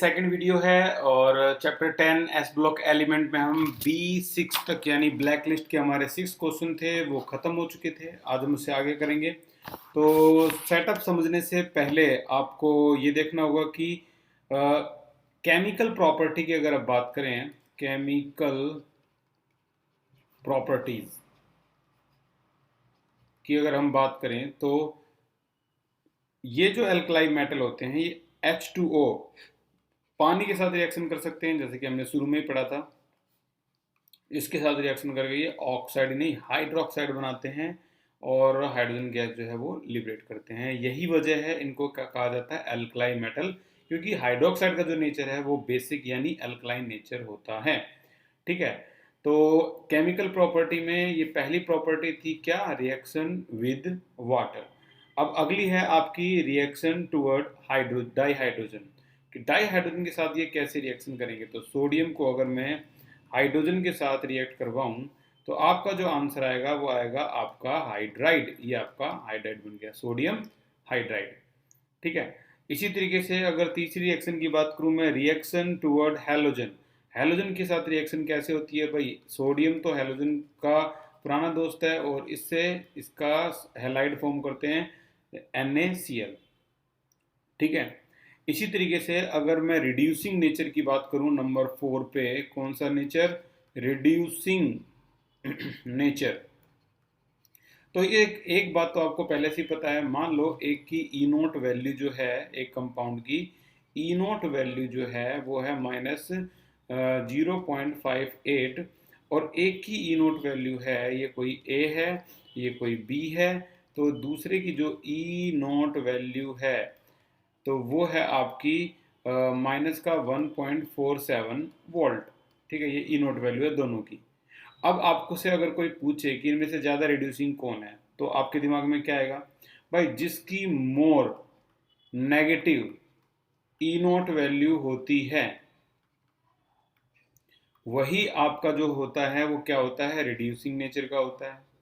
Second video है और chapter 10 S block element में हम B6 तक यानी ब्लैक लिस्ट के हमारे 6 क्वेश्चन थे वो ख़त्म हो चुके थे। आज हम उससे आगे करेंगे। तो सेटअप समझने से पहले आपको ये देखना होगा कि केमिकल प्रॉपर्टी की अगर आप बात करें, केमिकल प्रॉपर्टीज की अगर हम बात करें तो ये जो एल्कलाई मेटल होते हैं ये H2O पानी के साथ रिएक्शन कर सकते हैं, जैसे कि हमने शुरू में ही पढ़ा था। इसके साथ रिएक्शन करके ये ऑक्साइड नहीं हाइड्रोक्साइड बनाते हैं और हाइड्रोजन गैस जो है वो लिबरेट करते हैं। यही वजह है इनको क्या कहा जाता है, एल्कलाई मेटल, क्योंकि हाइड्रोक्साइड का जो नेचर है वो बेसिक यानी एल्कलाइन नेचर होता है। ठीक है, तो केमिकल प्रॉपर्टी में ये पहली प्रॉपर्टी थी क्या, रिएक्शन विद वाटर। अब अगली है आपकी रिएक्शन टुवर्ड डाईहाइड्रोजन, कि डाईहाइड्रोजन के साथ ये कैसे रिएक्शन करेंगे। तो सोडियम को अगर मैं हाइड्रोजन के साथ रिएक्ट करवाऊं तो आपका जो आंसर आएगा वो आएगा आपका हाइड्राइड। ये आपका हाइड्राइड बन गया, सोडियम हाइड्राइड। ठीक है, इसी तरीके से अगर तीसरी रिएक्शन की बात करूं मैं, रिएक्शन टुवर्ड हैलोजन। हैलोजन के साथ रिएक्शन कैसे होती है भाई, सोडियम तो हैलोजन का पुराना दोस्त है और इससे इसका हैलाइड फॉर्म करते हैं NaCl। ठीक है, इसी तरीके से अगर मैं रिड्यूसिंग नेचर की बात करूं नंबर 4 पे, कौन सा नेचर, रिड्यूसिंग नेचर। तो एक बात तो आपको पहले से ही पता है, मान लो एक की ई नोट वैल्यू जो है, एक कंपाउंड की ई नोट वैल्यू जो है वो है -0.58 और एक की ई नोट वैल्यू है, ये कोई ए है ये कोई बी है, तो दूसरे की जो ई नोट वैल्यू है तो वो है आपकी माइनस का 1.47 वोल्ट। ठीक है, ये ई नोट वैल्यू है दोनों की। अब आपको से अगर कोई पूछे कि इनमें से ज़्यादा रिड्यूसिंग कौन है, तो आपके दिमाग में क्या आएगा भाई, जिसकी more negative E note value होती है वही आपका जो होता है वो क्या होता है, रिड्यूसिंग नेचर का होता है।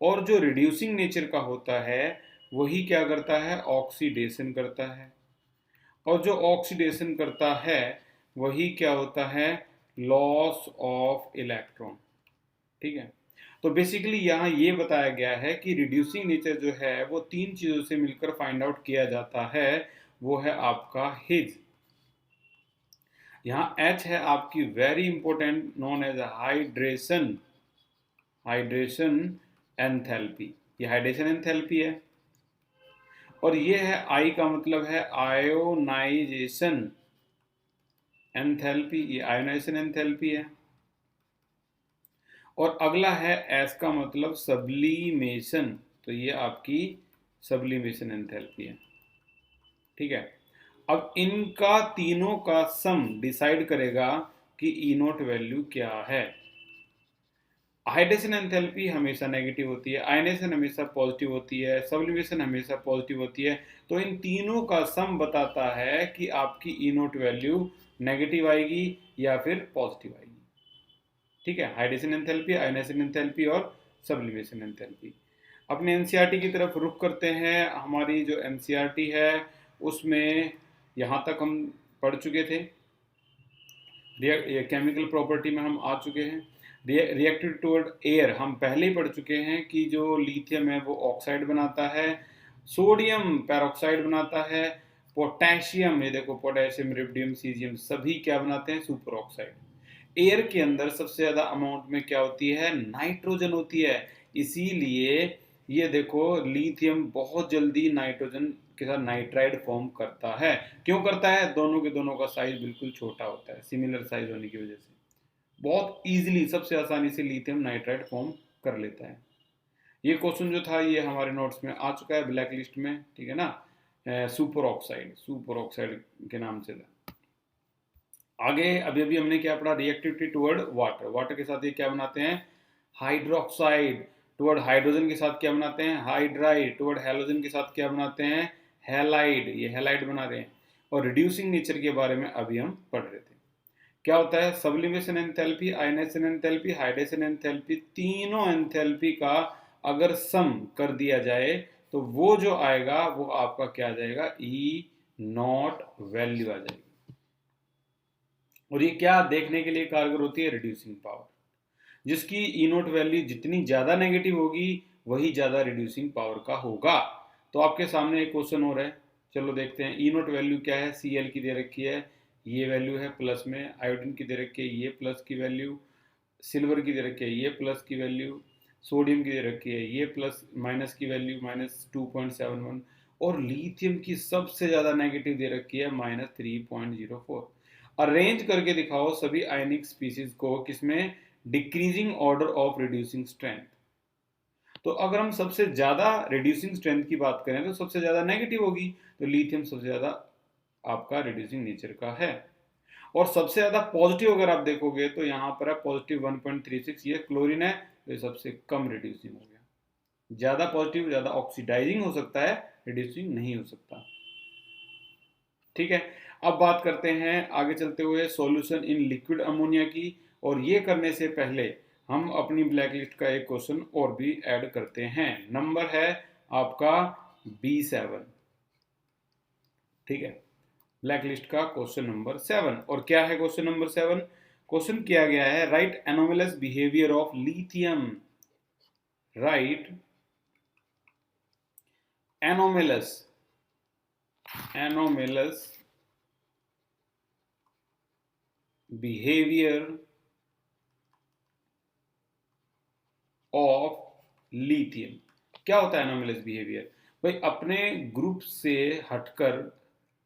और जो रिड्यूसिंग नेचर का होता है वही क्या करता है, ऑक्सीडेशन करता है। और जो ऑक्सीडेशन करता है वही क्या होता है, लॉस ऑफ इलेक्ट्रॉन। ठीक है, तो बेसिकली यहाँ ये बताया गया है कि रिड्यूसिंग नेचर जो है वो तीन चीजों से मिलकर फाइंड आउट किया जाता है। वो है आपका हिज, यहाँ H है आपकी very important, known as hydration, hydration enthalpy, ये हाइड्रेशन एंथैल्पी है। और ये है I का मतलब है आयोनाइजेशन एंथैल्पी, ये आयोनाइजेशन एंथैल्पी है। और अगला है S का मतलब सब्लिमेशन, तो ये आपकी सब्लिमेशन एंथैल्पी है। ठीक है, अब इनका तीनों का सम डिसाइड करेगा कि ई नोट वैल्यू क्या है। हाइड्रेशन एंथैल्पी हमेशा नेगेटिव होती है, आयनेशन हमेशा पॉजिटिव होती है, सब्लिमेशन हमेशा पॉजिटिव होती है। तो इन तीनों का सम बताता है कि आपकी ई नोट वैल्यू नेगेटिव आएगी या फिर पॉजिटिव आएगी। ठीक है, हाइड्रेशन एंथैल्पी, आयनेशन एंथैल्पी और सब्लिमेशन एंथैल्पी। अपने एनसीईआरटी की तरफ रुख करते हैं। हमारी जो एनसीईआरटी है उसमें यहाँ तक हम पढ़ चुके थे, केमिकल प्रॉपर्टी में हम आ चुके हैं। रिएक्टिव टुवर्ड एयर हम पहले ही पढ़ चुके हैं कि जो लिथियम है वो ऑक्साइड बनाता है, सोडियम पेरोक्साइड बनाता है, पोटेशियम, ये देखो पोटेशियम, रिबिडियम, सीजियम सभी क्या बनाते हैं, सुपर ऑक्साइड। एयर के अंदर सबसे ज्यादा अमाउंट में क्या होती है, नाइट्रोजन होती है। इसीलिए ये देखो लिथियम बहुत जल्दी नाइट्रोजन के साथ नाइट्राइड फॉर्म करता है। क्यों करता है, दोनों के दोनों का साइज बिल्कुल छोटा होता है, सिमिलर साइज होने की वजह से बहुत इजीली, सबसे आसानी से लिथियम नाइट्राइड फॉर्म कर लेता है। ये क्वेश्चन जो था ये हमारे नोट्स में आ चुका है ब्लैक लिस्ट में। ठीक है ना, सुपर ऑक्साइड के नाम से था। आगे अभी अभी हमने क्या पढ़ा, रिएक्टिविटी टुवर्ड वाटर, वाटर के साथ ये क्या बनाते हैं, हाइड्रोक्साइड। टुवर्ड हाइड्रोजन के साथ क्या बनाते हैं, हाइड्राइड। टुवर्ड हैलोजन के साथ क्या बनाते हैं, हैलाइड, ये हैलाइड बना रहे हैं। और रिड्यूसिंग नेचर के बारे में अभी हम पढ़ रहे थे। क्या होता है, sublimation enthalpy, ionisation enthalpy, hydration enthalpy, तीनों एंथैल्पी का अगर सम कर दिया जाए तो वो जो आएगा वो आपका क्या आ जाएगा, ई नॉट वैल्यू आ जाएगी। और ये क्या देखने के लिए कारगर होती है? Reducing power. जिसकी ई नोट वैल्यू जितनी ज़्यादा नेगेटिव होगी वही ज़्यादा रिड्यूसिंग पावर का होगा। तो आपके सामने एक क्वेश्चन हो रहा है, चलो देखते हैं। ई नोट वैल्यू क्या है? Cl की दे रखी है, ये वैल्यू है प्लस में, आयोडीन की दे रखी है, ये प्लस की वैल्यू, सिल्वर की दे रखी है, ये प्लस की वैल्यू, सोडियम की दे रखी है, ये प्लस माइनस की वैल्यू -2.71, और लिथियम की सबसे ज़्यादा नेगेटिव दे रखी है -3.04। अरेंज करके दिखाओ सभी आयनिक स्पीसीज को किसमें? Decreasing order of reducing strength. तो अगर हम सबसे ज्यादा रिड्यूसिंग स्ट्रेंथ की बात करें तो सबसे ज्यादा नेगेटिव होगी, तो लिथियम सबसे ज्यादा आपका रिड्यूसिंग नेचर का है। और सबसे ज्यादा पॉजिटिव अगर आप देखोगे तो यहाँ पर है पॉजिटिव 1.36, ये क्लोरीन है, तो ये सबसे कम रिड्यूसिंग हो गया। ज्यादा पॉजिटिव ज्यादा ऑक्सीडाइजिंग हो सकता है, रिड्यूसिंग नहीं हो सकता। ठीक है, अब बात करते हैं आगे चलते हुए सॉल्यूशन इन लिक्विड अमोनिया की। और ये करने से पहले हम अपनी ब्लैक लिस्ट का एक क्वेश्चन और भी ऐड करते हैं। नंबर है आपका B7। ठीक है, ब्लैक लिस्ट का क्वेश्चन नंबर 7। और क्या है क्वेश्चन नंबर 7? क्वेश्चन किया गया है right anomalous behaviour of lithium. Right anomalous anomalous behaviour of lithium. क्या होता है एनोमलस बिहेवियर? भाई अपने ग्रुप से हटकर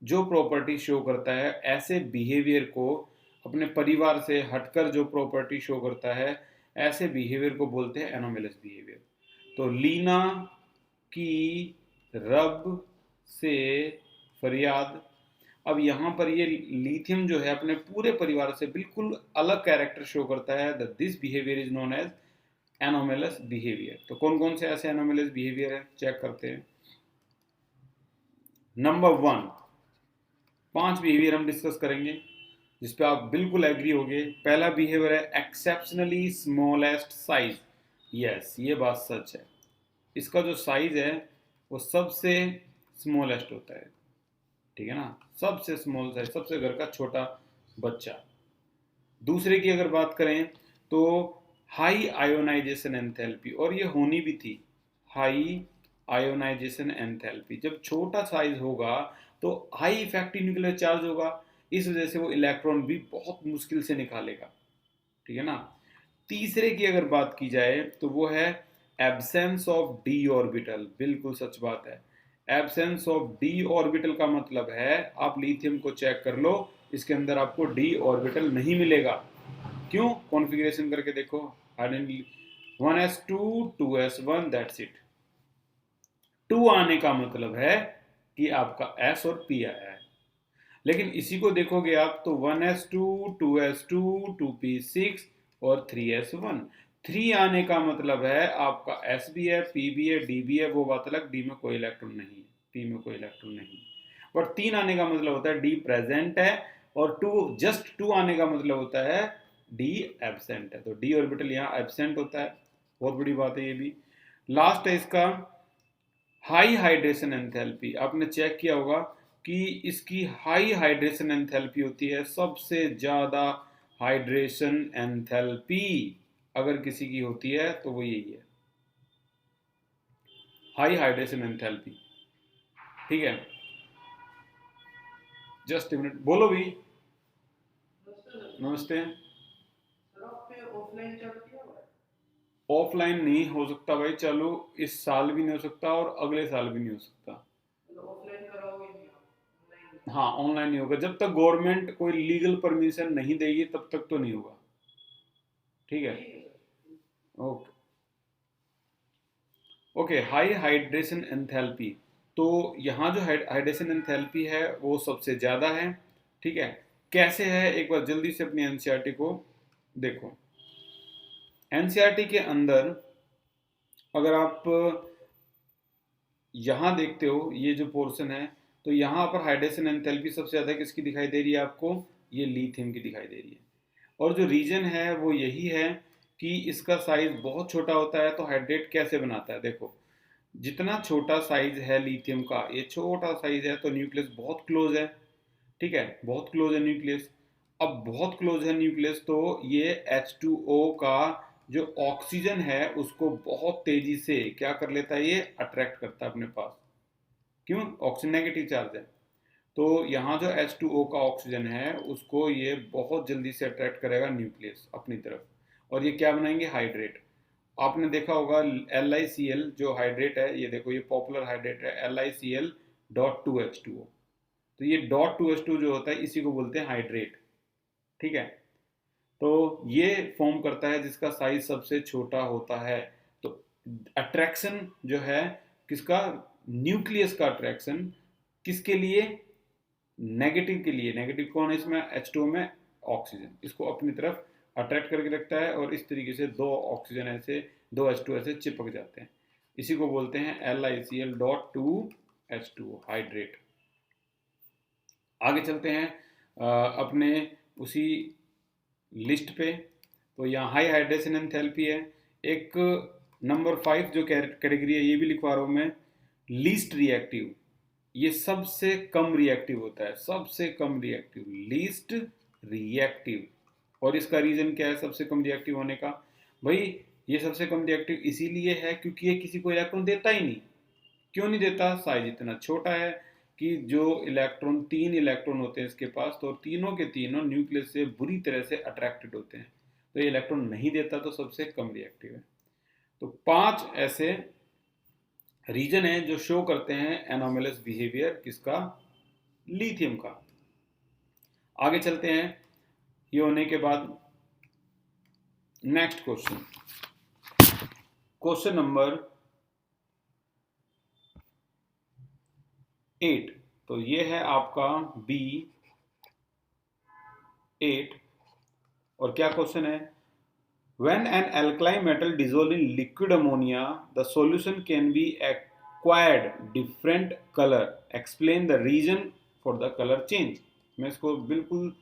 जो प्रॉपर्टी शो करता है, ऐसे बिहेवियर को, अपने परिवार से हटकर जो प्रॉपर्टी शो करता है, ऐसे बिहेवियर को बोलते हैं एनोमलस बिहेवियर। तो लीना की रब से फरियाद। अब यहाँ पर ये लिथियम जो है अपने पूरे परिवार से बिल्कुल अलग कैरेक्टर शो करता है। This behaviour is known as anomalous behaviour. तो कौन कौन से ऐसे एनोमलस बिहेवियर है चेक करते हैं। नंबर 1, 5 बिहेवियर हम डिस्कस करेंगे जिस पे आप बिल्कुल एग्री होंगे। पहला बिहेवियर है एक्सेप्शनली स्मॉलेस्ट साइज। यस, ये बात सच है, इसका जो साइज है वो सबसे स्मॉलेस्ट होता है। ठीक है ना, सबसे स्मॉल साइज, सबसे घर का छोटा बच्चा। दूसरे की अगर बात करें तो हाई आयोनाइजेशन एंथैल्पी, और ये होनी भी थी, हाई आयोनाइजेशन एंथैल्पी। जब छोटा साइज होगा तो हाई इफेक्टिव न्यूक्लियर चार्ज होगा, इस वजह से वो इलेक्ट्रॉन भी बहुत मुश्किल से निकालेगा। ठीक है ना। तीसरे की अगर बात की जाए तो वो है एब्सेंस ऑफ डी ऑर्बिटल। बिल्कुल सच बात है, एब्सेंस ऑफ डी ऑर्बिटल का मतलब है, आप लिथियम को चेक कर लो, इसके अंदर आपको डी ऑर्बिटल नहीं मिलेगा। क्यों? कॉन्फ़िगरेशन करके देखो, 1s2 2s1, दैट्स इट। 2 आने का मतलब है कि आपका S और P आया है। लेकिन इसी को देखोगे आप तो 1s2 2s2 2p6 और 3s1। 3 आने का मतलब है आपका S भी है, P भी है, D भी है, वो बात अलग, D में कोई इलेक्ट्रॉन नहीं है, P में कोई इलेक्ट्रॉन नहीं। बट 3 आने का मतलब होता है D प्रेजेंट है, और 2 जस्ट 2 आने का मतलब होता है D एब्सेंट है। तो D ऑर्बिटल यहाँ एब्सेंट होता है, बहुत बड़ी बात है ये भी। लास्ट है इसका हाई हाइड्रेशन एंथैल्पी। आपने चेक किया होगा कि इसकी हाई हाइड्रेशन एंथैल्पी होती है, सबसे ज़्यादा हाइड्रेशन एंथैल्पी अगर किसी की होती है तो वो यही है, हाई हाइड्रेशन एंथैल्पी। ठीक है, जस्ट मिनट, बोलो भी। नमस्ते। ऑफलाइन नहीं हो सकता भाई, चलो इस साल भी नहीं हो सकता और अगले साल भी नहीं हो सकता। हाँ, ऑनलाइन नहीं होगा, जब तक गवर्नमेंट कोई लीगल परमिशन नहीं देगी तब तक तो नहीं होगा। ठीक है, okay okay. High hydration enthalpy, तो यहाँ जो हाइड्रेशन एंथैल्पी है वो सबसे ज़्यादा है। ठीक है, कैसे है एक बार जल्दी से अपनी एनसीईआरटी को देखो। एनसीईआरटी के अंदर अगर आप यहाँ देखते हो ये जो पोर्शन है, तो यहाँ पर हाइड्रेशन एंथैल्पी सबसे ज़्यादा किसकी दिखाई दे रही है आपको? ये लिथियम की दिखाई दे रही है। और जो रीजन है वो यही है कि इसका साइज बहुत छोटा होता है। तो हाइड्रेट कैसे बनाता है देखो, जितना छोटा साइज है लिथियम का, ये छोटा साइज है तो न्यूक्लियस बहुत क्लोज है। ठीक है, बहुत क्लोज है न्यूक्लियस। अब बहुत क्लोज है न्यूक्लियस, तो ये H2O का जो ऑक्सीजन है उसको बहुत तेजी से क्या कर लेता है, ये अट्रैक्ट करता है अपने पास। क्यों? ऑक्सीजन नेगेटिव चार्ज है, तो यहाँ जो H2O का ऑक्सीजन है उसको ये बहुत जल्दी से अट्रैक्ट करेगा न्यूक्लियस अपनी तरफ, और ये क्या बनाएंगे, हाइड्रेट। आपने देखा होगा LiCl जो हाइड्रेट है, ये देखो ये पॉपुलर हाइड्रेट है LiCl.2H2O। तो ये .2H2 जो होता है इसी को बोलते हैं हाइड्रेट। ठीक है, तो ये फॉर्म करता है जिसका साइज सबसे छोटा होता है। तो अट्रैक्शन जो है किसका, न्यूक्लियस का अट्रैक्शन किसके लिए, नेगेटिव के लिए। नेगेटिव कौन है इसमें, H2O में ऑक्सीजन, इसको अपनी तरफ अट्रैक्ट करके रखता है, और इस तरीके से दो ऑक्सीजन ऐसे, दो H2O ऐसे चिपक जाते हैं। इसी को बोलते हैं LiCl.2H2O हाइड्रेट। आगे चलते हैं अपने उसी लिस्ट पे। तो यहाँ हाई हाइड्रेशन एंथैल्पी है। एक नंबर 5 जो कैटेगरी है, ये भी लिखवा रहा हूँ मैं, लीस्ट रिएक्टिव। ये सबसे कम रिएक्टिव होता है, सबसे कम रिएक्टिव, लीस्ट रिएक्टिव। और इसका रीजन क्या है सबसे कम रिएक्टिव होने का? भाई ये सबसे कम रिएक्टिव इसीलिए है क्योंकि ये किसी को इलेक्ट्रॉन देता ही नहीं। क्यों नहीं देता? साइज इतना छोटा है कि जो इलेक्ट्रॉन, 3 इलेक्ट्रॉन होते हैं इसके पास, तो तीनों के तीनों न्यूक्लियस से बुरी तरह से अट्रैक्टेड होते हैं, तो ये इलेक्ट्रॉन नहीं देता, तो सबसे कम रिएक्टिव है। तो 5 ऐसे रीजन है जो शो करते हैं एनोमलस बिहेवियर किसका, लिथियम का। आगे चलते हैं, ये होने के बाद नेक्स्ट क्वेश्चन, क्वेश्चन नंबर 8। तो ये है आपका B8, और क्या क्वेश्चन है, When an alkali metal dissolve in liquid ammonia, the solution can be acquired different color. Explain the reason for the color change. मैं इसको बिल्कुल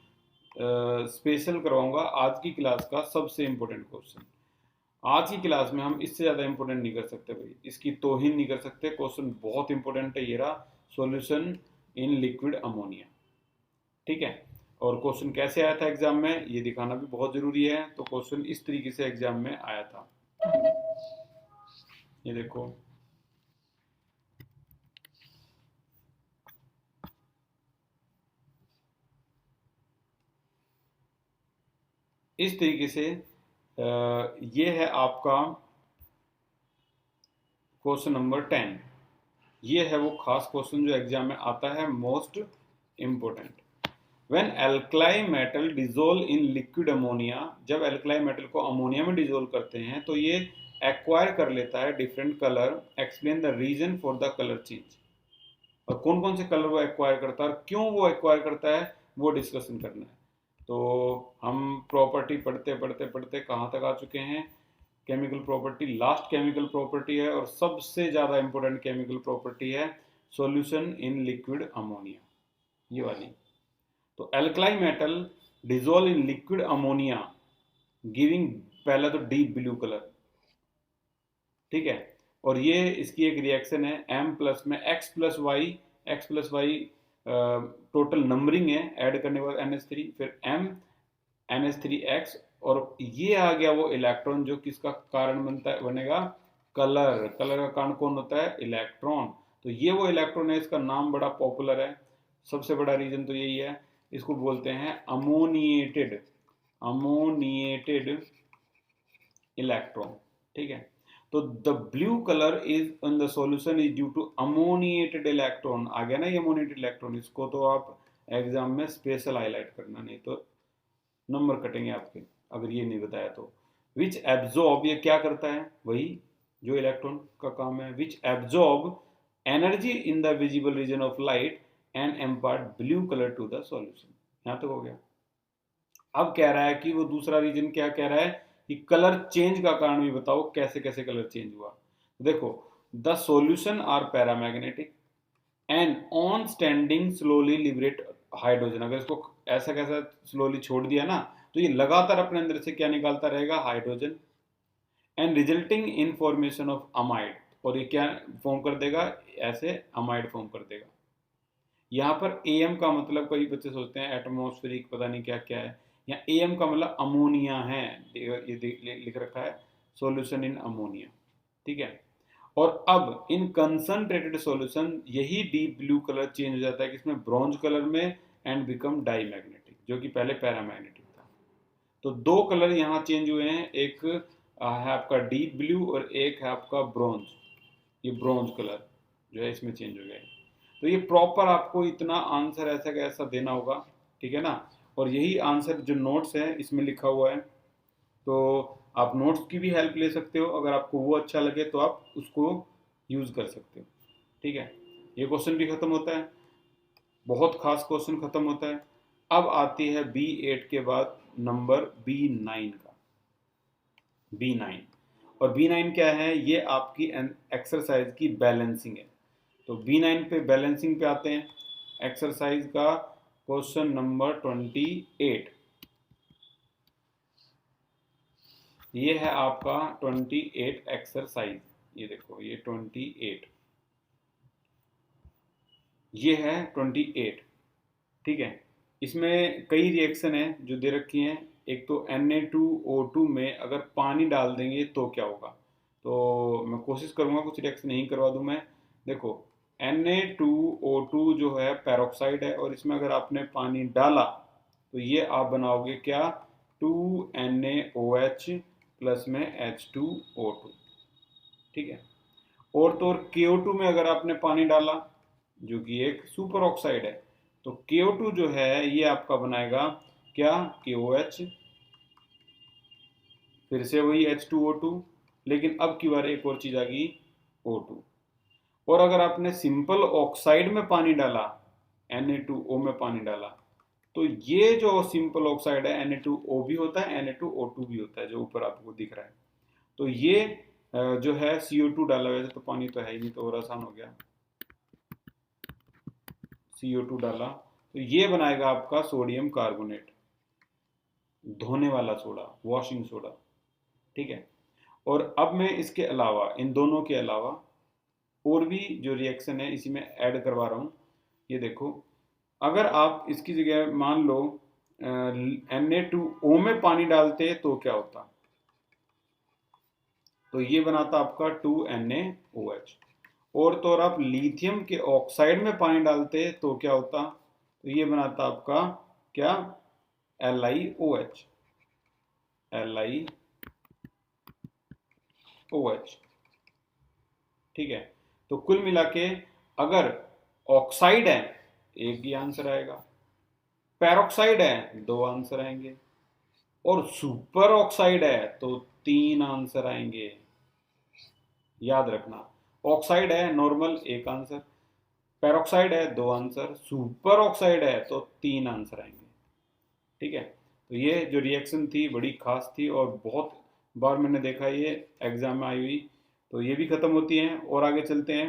स्पेशल करवाऊंगा, आज की क्लास का सबसे इंपॉर्टेंट क्वेश्चन। आज की क्लास में हम इससे ज़्यादा इंपॉर्टेंट नहीं कर सकते भाई, इसकी तौहीन नहीं कर सकते। क्वेश्चन बहुत इंपॉर्टेंट है, ये रहा, सॉल्यूशन इन लिक्विड अमोनिया। ठीक है, और क्वेश्चन कैसे आया था एग्जाम में ये दिखाना भी बहुत जरूरी है। तो क्वेश्चन इस तरीके से एग्जाम में आया था, ये देखो, इस तरीके से ये है आपका क्वेश्चन नंबर 10। ये है वो खास क्वेश्चन जो एग्जाम में आता है, most important. When alkali metal dissolve in liquid ammonia, जब alkali metal को अमोनिया में डिजोल्व करते हैं तो ये एक्वायर कर लेता है different colour. Explain the reason for the colour change. और कौन कौन से कलर वो एक्वायर करता है और क्यों वो एक्वायर करता है वो डिस्कशन करना है। तो हम प्रॉपर्टी पढ़ते पढ़ते पढ़ते कहाँ तक आ चुके हैं, chemical property, last chemical property है और सबसे ज़्यादा इंपॉर्टेंट केमिकल प्रॉपर्टी है सॉल्यूशन इन लिक्विड अमोनिया, ये वाली। तो alkali metal dissolve in liquid ammonia giving पहला तो डीप ब्लू कलर। ठीक है, और ये इसकी एक रिएक्शन है M प्लस में x plus Y total numbering है, ऐड करने के बाद NH3, फिर M NH3X, और ये आ गया वो इलेक्ट्रॉन जो किसका कारण बनता है, बनेगा कलर। कलर का कारण कौन होता है, इलेक्ट्रॉन। तो ये वो इलेक्ट्रॉन है, इसका नाम बड़ा पॉपुलर है, सबसे बड़ा रीजन तो यही है। इसको बोलते हैं अमोनिएटेड इलेक्ट्रॉन। ठीक है, तो the blue colour is in the solution is due to ammoniated electron. आ गया ना ये अमोनिएटेड इलेक्ट्रॉन, इसको तो आप एग्जाम में स्पेशल हाईलाइट करना, नहीं तो नंबर कटेंगे आपके अगर ये नहीं बताया तो। विच एब्जॉर्ब, ये क्या करता है, वही जो इलेक्ट्रॉन का काम है। Which absorb energy in the visible region of light and impart blue colour to the solution. यहां तक हो गया। अब कह रहा है कि वो दूसरा रीजन क्या कह रहा है कि कलर चेंज का कारण भी बताओ, कैसे कैसे कलर चेंज हुआ। देखो, the solution are paramagnetic and on standing slowly liberate hydrogen. अगर इसको ऐसा कैसा स्लोली छोड़ दिया ना तो ये लगातार अपने अंदर से क्या निकालता रहेगा, hydrogen, and resulting in formation of amide. और ये क्या फॉर्म कर देगा, ऐसे अमाइड फॉर्म कर देगा। यहाँ पर एम का मतलब कई बच्चे सोचते हैं एटमॉस्फेरिक पता नहीं क्या क्या है, यहाँ एम का मतलब अमोनिया है, ये लिख रखा है सॉल्यूशन इन अमोनिया, ठीक है। और अब इन कंसंट्रेटेड सॉल्यूशन यही डीप ब्लू कलर चेंज हो जाता है किसमें, ब्रॉन्ज कलर में, एंड बिकम डाई मैग्नेटिक, जो कि पहले पैरामैग्नेटिक था। तो दो कलर यहाँ चेंज हुए हैं, एक है आपका डीप ब्लू और एक है आपका ब्रॉन्ज, ये ब्रॉन्ज कलर जो है इसमें चेंज हो गया है। तो ये प्रॉपर आपको इतना आंसर ऐसा का ऐसा देना होगा, ठीक है ना। और यही आंसर जो नोट्स है इसमें लिखा हुआ है, तो आप नोट्स की भी हेल्प ले सकते हो, अगर आपको वो अच्छा लगे तो आप उसको यूज़ कर सकते हो, ठीक है। ये क्वेश्चन भी खत्म होता है, बहुत खास क्वेश्चन खत्म होता है। अब आती है B8 के बाद नंबर B9 का, B9। और B9 क्या है, ये आपकी एक्सरसाइज की बैलेंसिंग है। तो B9 पे बैलेंसिंग पे आते हैं, एक्सरसाइज का क्वेश्चन नंबर 28। ये है आपका 28 एक्सरसाइज, ये देखो ये 28, ये है 28, ठीक है। इसमें कई रिएक्शन है जो दे रखी हैं। एक तो Na2O2 में अगर पानी डाल देंगे तो क्या होगा, तो मैं कोशिश करूंगा कुछ रिएक्शन नहीं करवा दूं मैं। देखो Na2O2 जो है पेरोक्साइड है, और इसमें अगर आपने पानी डाला तो ये आप बनाओगे क्या, 2NaOH प्लस में H2O2, ठीक है। और तो और KO2 में अगर आपने पानी डाला जो कि एक सुपर ऑक्साइड है, तो KO2 जो है ये आपका बनाएगा क्या, KOH, फिर से वही H2O2, लेकिन अब की बार एक और चीज आ गई O2। और अगर आपने सिंपल ऑक्साइड में पानी डाला, Na2O में पानी डाला, तो ये जो सिंपल ऑक्साइड है Na2O भी होता है, Na2O2 भी होता है, जो ऊपर आपको दिख रहा है। तो ये जो है CO2 डाला, वैसे तो पानी तो है ही नहीं, तो और आसान हो गया, CO2 डाला, तो ये बनाएगा आपका सोडियम कार्बोनेट, धोने वाला सोडा, वॉशिंग सोडा, ठीक है। और अब मैं इसके अलावा, इन दोनों के अलावा और भी जो रिएक्शन है इसी में ऐड करवा रहा हूँ। ये देखो, अगर आप इसकी जगह मान लो Na2O में पानी डालते तो क्या होता, तो ये बनाता आपका 2NaOH। और तो और आप लिथियम के ऑक्साइड में पानी डालते तो क्या होता, तो ये बनाता आपका क्या, LiOH, LiOH, ठीक है। तो कुल मिला के अगर ऑक्साइड है एक ही आंसर आएगा, पेरोक्साइड है दो आंसर आएंगे, और सुपर ऑक्साइड है तो तीन आंसर आएंगे। याद रखना, ऑक्साइड है नॉर्मल एक आंसर, पेरोक्साइड है दो आंसर, सुपर ऑक्साइड है तो तीन आंसर आएंगे, ठीक है। तो ये जो रिएक्शन थी बड़ी खास थी, और बहुत बार मैंने देखा ये एग्जाम में आई हुई। तो ये भी खत्म होती हैं, और आगे चलते हैं।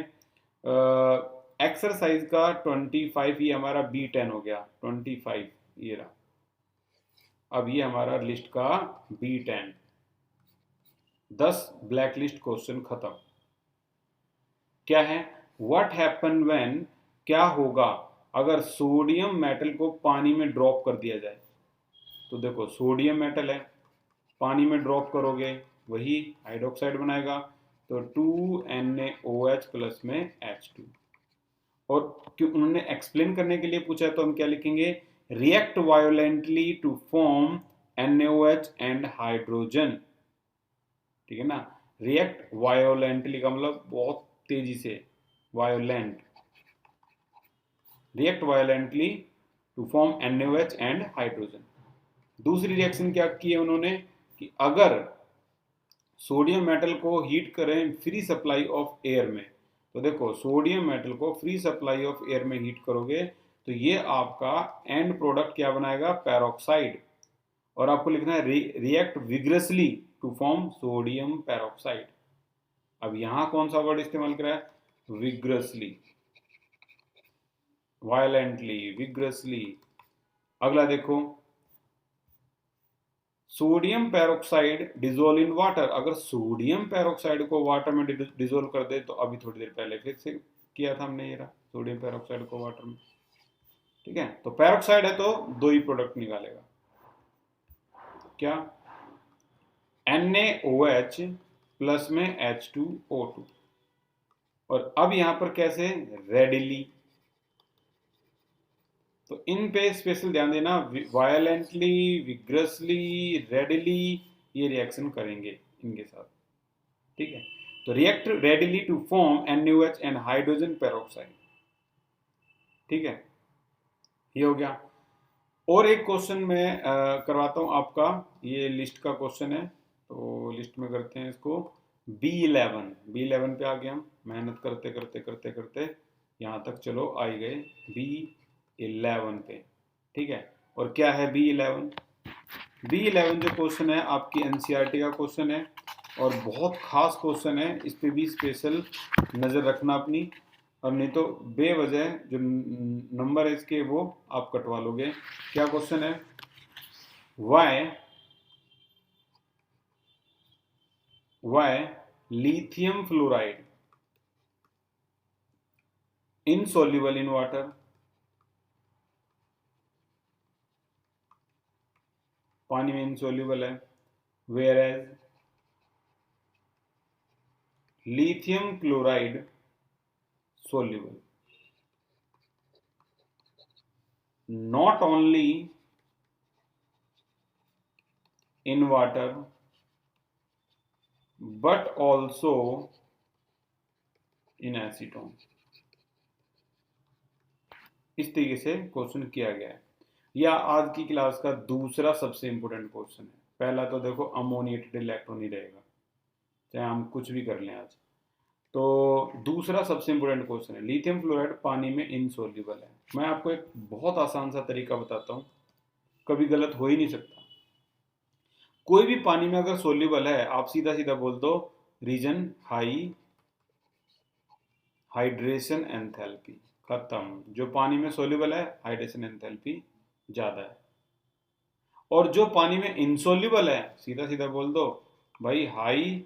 एक्सरसाइज का 25 ये हमारा B10 हो गया, 25 ये रहा। अब ये हमारा लिस्ट का B10, 10 ब्लैक लिस्ट क्वेश्चन खत्म। क्या है, व्हाट हैपन व्हेन, क्या होगा अगर सोडियम मेटल को पानी में ड्रॉप कर दिया जाए। तो देखो सोडियम मेटल है, पानी में ड्रॉप करोगे वही हाइड्रोक्साइड बनाएगा, तो 2NaOH प्लस में H2। और क्यों उन्होंने एक्सप्लेन करने के लिए पूछा है, तो हम क्या लिखेंगे, react violently to form NaOH and hydrogen, ठीक है ना। रिएक्ट वायोलेंटली का मतलब बहुत तेजी से, violent, react violently to form NaOH and hydrogen. दूसरी रिएक्शन क्या की है उन्होंने, कि अगर सोडियम मेटल को हीट करें फ्री सप्लाई ऑफ एयर में, तो देखो सोडियम मेटल को फ्री सप्लाई ऑफ एयर में हीट करोगे तो ये आपका एंड प्रोडक्ट क्या बनाएगा, पेरोक्साइड। और आपको लिखना है react vigorously to form sodium peroxide. अब यहां कौन सा वर्ड इस्तेमाल करा है, विग्रसली, वायलेंटली, विग्रसली। अगला देखो, sodium peroxide dissolve in water, अगर सोडियम पेरोक्साइड को वाटर में डिजोल्व कर दे, तो अभी थोड़ी देर पहले फिर से किया था हमने, ये रहा सोडियम पेरोक्साइड को वाटर में, ठीक है, तो पेरोक्साइड है तो दो ही प्रोडक्ट निकालेगा, क्या, NaOH प्लस में H2O2। और अब यहां पर कैसे, रेडिली, तो इन पे स्पेशल ध्यान देना, वायलेंटली, विग्रसली, रेडिली ये रिएक्शन करेंगे इनके साथ, ठीक है। तो react readily to form NaOH and hydrogen peroxide, ठीक है, ये हो गया। और एक क्वेश्चन मैं करवाता हूं आपका, ये लिस्ट का क्वेश्चन है, तो लिस्ट में करते हैं इसको। B11 पे आ गए हम, मेहनत करते करते करते करते यहाँ तक चलो आ ही गए B11 पे, ठीक है। और क्या है B11 जो क्वेश्चन है आपकी NCERT का क्वेश्चन है, और बहुत खास क्वेश्चन है, इस पे भी स्पेशल नज़र रखना अपनी, और नहीं तो बेवजह जो नंबर है इसके वो आप कटवा लोगे। क्या क्वेश्चन है, why lithium fluoride insoluble in water, पानी में इनसॉल्युबल है, whereas lithium chloride soluble not only in water but also in acetone। इस तरीके से क्वेश्चन किया गया है। यह आज की क्लास का दूसरा सबसे इंपॉर्टेंट क्वेश्चन है। पहला तो देखो अमोनिएटेड इलेक्ट्रॉन ही रहेगा, चाहे हम कुछ भी कर लें आज। तो दूसरा सबसे इंपॉर्टेंट क्वेश्चन है, लिथियम फ्लोराइड पानी में इनसॉल्युबल है। मैं आपको एक बहुत आसान सा तरीका बताता हूँ, कभी गलत हो ही नहीं सकता। कोई भी पानी में अगर सोल्यूबल है, आप सीधा सीधा बोल दो रीजन हाई हाइड्रेशन एंथैल्पी, खत्म। जो पानी में सोल्यूबल है हाइड्रेशन एंथैल्पी ज्यादा है। और जो पानी में इनसोल्यूबल है सीधा सीधा बोल दो भाई high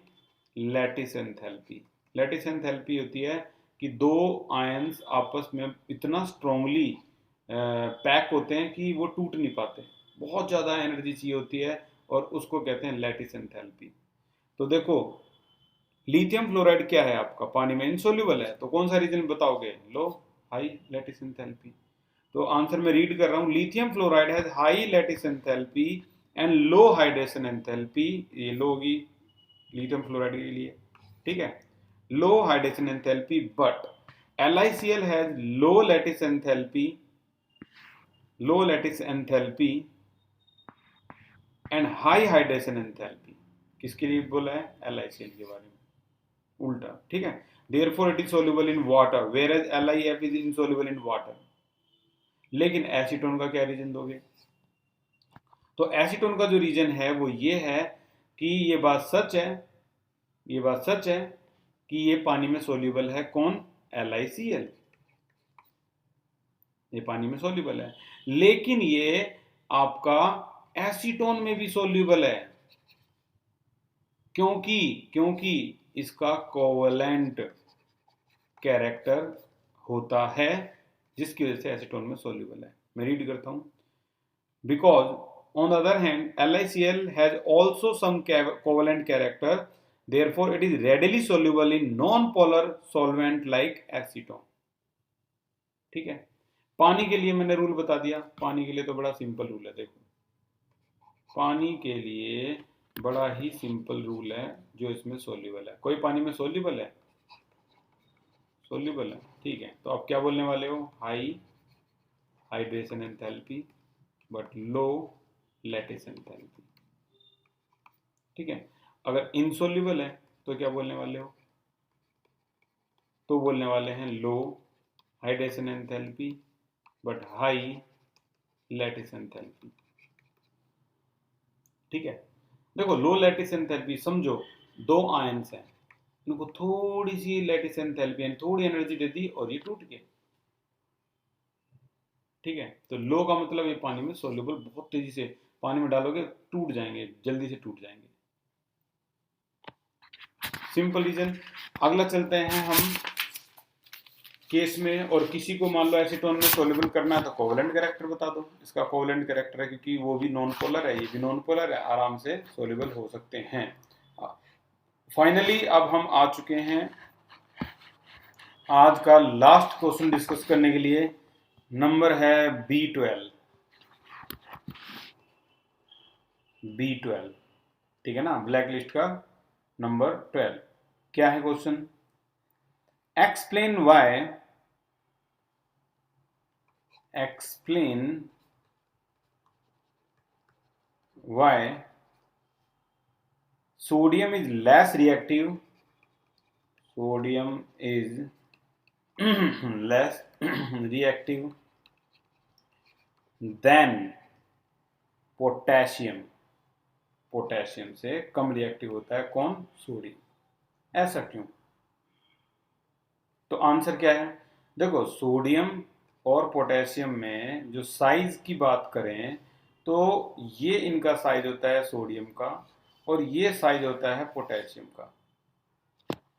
lattice enthalpy. Lattice enthalpy होती है कि दो आयंस आपस में इतना स्ट्रांगली पैक होते हैं कि वो टूट नहीं पाते, बहुत ज़्यादा एनर्जी चाहिए होती है, और उसको कहते हैं लैटिस एंथैल्पी। तो देखो लिथियम फ्लोराइड क्या है आपका, पानी में इनसोल्यूबल है, तो कौन सा रीजन बताओगे, लो हाई लैटिस एंथैल्पी। तो आंसर में रीड कर रहा हूं, lithium fluoride has high lattice enthalpy and low hydration enthalpy. ये लो होगी लिथियम फ्लोराइड के लिए, ठीक है, low hydration enthalpy, but LiCl has low lattice enthalpy, low lattice enthalpy and high hydration enthalpy. किसके लिए बोला है, LiCl के बारे में, उल्टा, ठीक है। Therefore it is soluble in water whereas LiF is insoluble in water। लेकिन एसीटोन का क्या रीजन दोगे, तो एसीटोन का जो रीजन है वो ये है कि ये बात सच है, ये बात सच है कि ये पानी में सोल्यूबल है, कौन, LiCl, ये पानी में सोल्यूबल है, लेकिन ये आपका एसीटोन में भी सोल्यूबल है। क्योंकि क्योंकि इसका कोवलेंट कैरेक्टर होता है, जिसकी वजह से एसीटोन में सोल्यूबल है। मैं रीड करता हूं, because on the other hand LiCl has also some covalent character, therefore it is readily soluble in non-polar solvent like acetone। ठीक है, पानी के लिए मैंने रूल बता दिया। पानी के लिए तो बड़ा सिंपल रूल है, देखो पानी के लिए बड़ा ही सिंपल रूल है जो इसमें सोल्यूबल है। कोई पानी में सोल्यूबल है, सोल्यूबल है, ठीक है। तो आप क्या बोलने वाले हो, high hydration enthalpy but low lattice enthalpy, ठीक है। अगर इनसोल्यूबल है तो क्या बोलने वाले हो, तो बोलने वाले हैं low hydration enthalpy but high lattice enthalpy, ठीक है। देखो लो लैटिस एंथैल्पी समझो, दो आयंस हैं, इनको थोड़ी सी लैटिस एंथैल्पी यानी थोड़ी एनर्जी दे दी और ये टूट गए, ठीक है। तो लो का मतलब ये पानी में सोल्यूबल, बहुत तेजी से पानी में डालोगे टूट जाएंगे, जल्दी से टूट जाएंगे, सिंपल रीजन। अगला चलते हैं हम केस में, और किसी को मान लो एसीटोन में सोल्यूबल करना है तो कोवेलेंट कैरेक्टर बता दो, इसका कोवेलेंट कैरेक्टर है, क्योंकि वो भी नॉन पोलर है, ये भी नॉन पोलर है, आराम से सोल्यूबल हो सकते हैं। फाइनली अब हम आ चुके हैं आज का लास्ट क्वेश्चन डिस्कस करने के लिए। नंबर है B12। B12, ठीक है ना, ब्लैक लिस्ट का नंबर 12। क्या है question? Explain why sodium is less reactive, sodium is less reactive than potassium, potassium से कम रिएक्टिव होता है कौन? सोडियम। ऐसा क्यों? तो आंसर क्या है? देखो, सोडियम और पोटेशियम में जो साइज की बात करें तो ये इनका साइज होता है सोडियम का, और ये साइज होता है पोटेशियम का,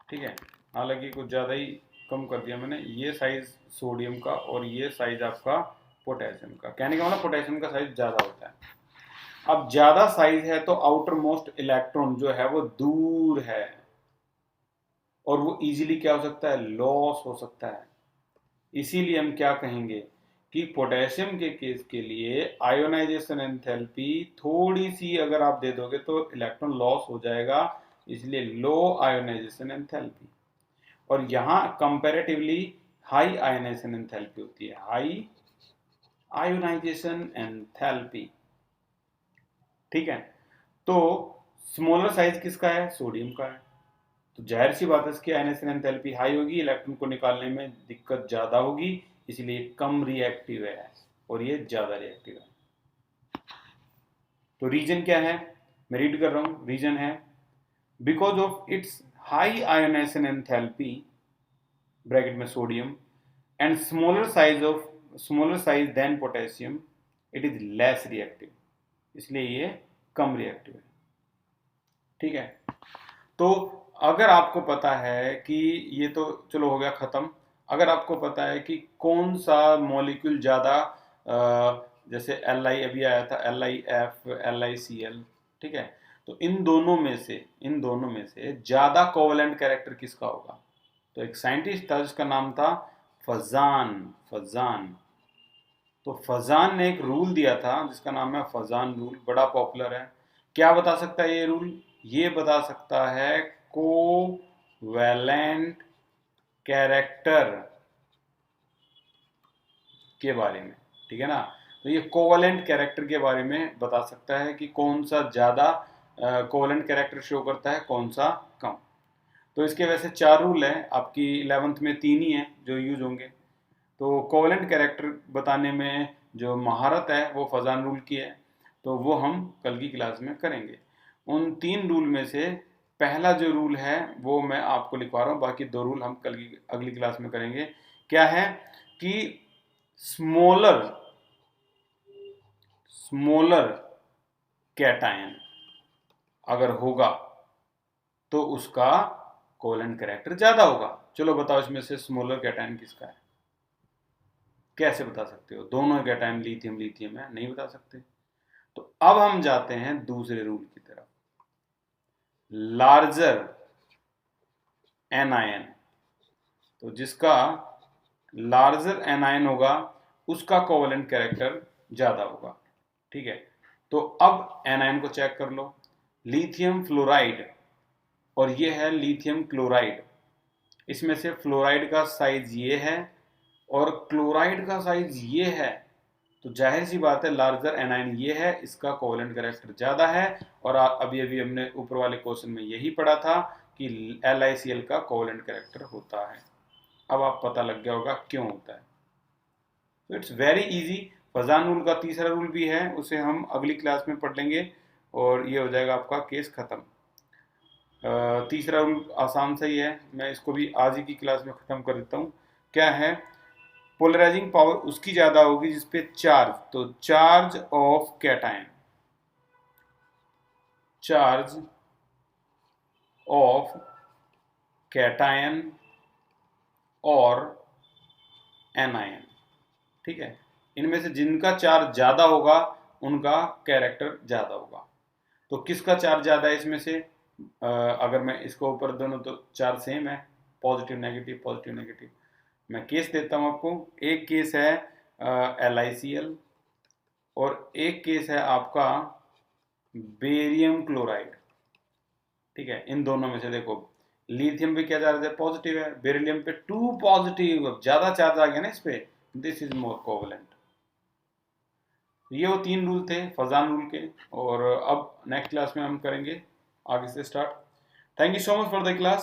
ठीक है। हालांकि कुछ ज़्यादा ही कम कर दिया मैंने, ये साइज सोडियम का और ये साइज आपका पोटेशियम का। कहने का मतलब पोटेशियम का साइज ज़्यादा होता है। अब ज़्यादा साइज है तो आउटर मोस्ट इलेक्ट्रॉन जो है वो दूर है, और वो इजीली क्या हो सकता है? लॉस हो सकता है। इसीलिए हम क्या कहेंगे कि पोटेशियम के केस के लिए आयोनाइजेशन एंथैल्पी थोड़ी सी अगर आप दे दोगे तो इलेक्ट्रॉन लॉस हो जाएगा, इसलिए लो आयोनाइजेशन एंथैल्पी। और यहां कंपैरेटिवली हाई आयोनाइजेशन एंथैल्पी होती है, हाई आयोनाइजेशन एंथैल्पी, ठीक है। तो स्मॉलर साइज किसका है? सोडियम का है, तो जाहिर सी बात है इसकी आयनाइजेशन एंथैल्पी हाई होगी, इलेक्ट्रॉन को निकालने में दिक्कत ज्यादा होगी, इसलिए कम रिएक्टिव है और ये ज्यादा रिएक्टिव है। तो रीजन क्या है? मैं रीड कर रहा हूं, रीजन है because of its high ionisation enthalpy bracket में sodium and smaller size than potassium, it is less reactive, इसलिए ये कम रिएक्टिव है, ठीक है। तो अगर आपको पता है कि ये तो चलो हो गया खत्म, अगर आपको पता है कि कौन सा मॉलिक्यूल ज्यादा, जैसे Li अभी आया था, LiF LiCl, ठीक है, तो इन दोनों में से ज्यादा कोवेलेंट कैरेक्टर किसका होगा? तो एक साइंटिस्ट था जिसका नाम था फजान। तो फजान ने एक रूल दिया था जिसका नाम है फजान रूल, बड़ा पॉपुलर है। क्या बता सकता है ये रूल? ये बता सकता है कोवैलेंट कैरेक्टर के बारे में, ठीक है ना। तो ये कोवैलेंट कैरेक्टर के बारे में बता सकता है कि कौन सा ज्यादा कोवैलेंट कैरेक्टर शो करता है, कौन सा कम। तो इसके वैसे 4 रूल हैं, आपकी 11th में 3 ही हैं जो यूज होंगे। तो कोवैलेंट कैरेक्टर बताने में जो महारत है वो फजान रूल की है, तो वो हम कल की क्लास में करेंगे। उन 3 रूल में से पहला जो रूल है वो मैं आपको लिखवा रहा हूँ, बाकी 2 रूल हम कल की अगली क्लास में करेंगे। क्या है कि स्मॉलर कैटायन अगर होगा तो उसका कोवैलेंट कैरेक्टर ज्यादा होगा। चलो बताओ इसमें से स्मॉलर कैटायन किसका है? कैसे बता सकते हो? दोनों कैटायन लिथियम है, नहीं बता सकते। तो अब हम जाते हैं दूसरे रूल की तरफ, लार्जर एनायन। तो जिसका लार्जर एनायन होगा उसका कोवैलेंट कैरेक्टर ज्यादा होगा, ठीक है। तो अब एनायन को चेक कर लो, लिथियम फ्लोराइड और ये है लिथियम क्लोराइड। इसमें से फ्लोराइड का साइज ये है और क्लोराइड का साइज ये है, तो जाहिर सी बात है लार्जर एनायन ये है, इसका कोवैलेंट कैरेक्टर ज्यादा है। और अभी अभी हमने ऊपर वाले क्वेश्चन में यही पढ़ा था कि LiCl का कोवैलेंट कैरेक्टर होता है। अब आप पता लग गया होगा क्यों होता है। तो it's very easy. Fazan rule का तीसरा रूल भी है, उसे हम अगली क्लास में पढ़ लेंगे और ये हो जाएगा आपका केस खत्म। तीसरा रूल आसान सा ही है, मैं इसको भी आज ही की क्लास में खत्म कर देता हूँ। क्या है? पोलराइजिंग पावर उसकी ज्यादा होगी जिसपे चार्ज, तो charge of cation, charge of cation और एनायन। ठीक है, इनमें से जिनका चार्ज ज़्यादा होगा उनका कैरेक्टर ज़्यादा होगा। तो किसका चार्ज ज़्यादा है इसमें से? अगर मैं इसको ऊपर दोनों तो चार्ज सेम है, पॉजिटिव नेगेटिव पॉजिटिव नेगेटिव। मैं केस देता हूँ आपको। एक केस है LiCl और एक केस है आपका बेरियम क्लोराइड। ठीक है, इन दोनों में से देखो लिथियम पे क्या चार्ज है? पॉजिटिव है। बेरिलियम पे 2 पॉजिटिव, ज्यादा चार्ज आ गया ना इस पे, दिस इज मोर कोवलेंट। ये वो 3 रूल थे फजान रूल के, और अब नेक्स्ट क्लास में हम करेंगे आगे से start. Thank you so much for the class.